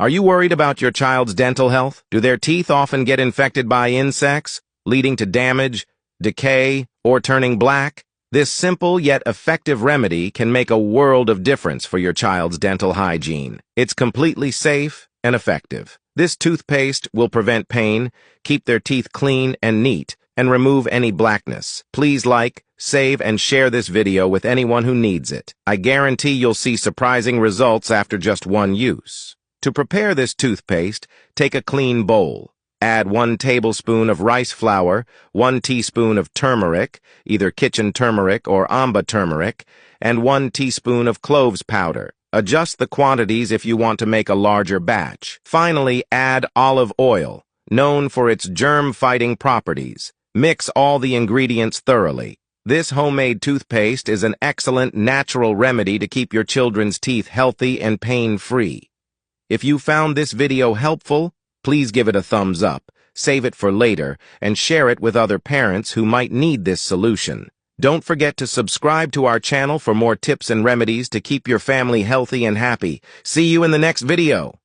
Are you worried about your child's dental health? Do their teeth often get infected by insects, leading to damage, decay, or turning black? This simple yet effective remedy can make a world of difference for your child's dental hygiene. It's completely safe and effective. This toothpaste will prevent pain, keep their teeth clean and neat, and remove any blackness. Please like, save, and share this video with anyone who needs it. I guarantee you'll see surprising results after just one use. To prepare this toothpaste, take a clean bowl. Add 1 tablespoon of rice flour, 1 teaspoon of turmeric, either kitchen turmeric or Amba turmeric, and 1 teaspoon of cloves powder. Adjust the quantities if you want to make a larger batch. Finally, add olive oil, known for its germ-fighting properties. Mix all the ingredients thoroughly. This homemade toothpaste is an excellent natural remedy to keep your children's teeth healthy and pain-free. If you found this video helpful, please give it a thumbs up, save it for later, and share it with other parents who might need this solution. Don't forget to subscribe to our channel for more tips and remedies to keep your family healthy and happy. See you in the next video.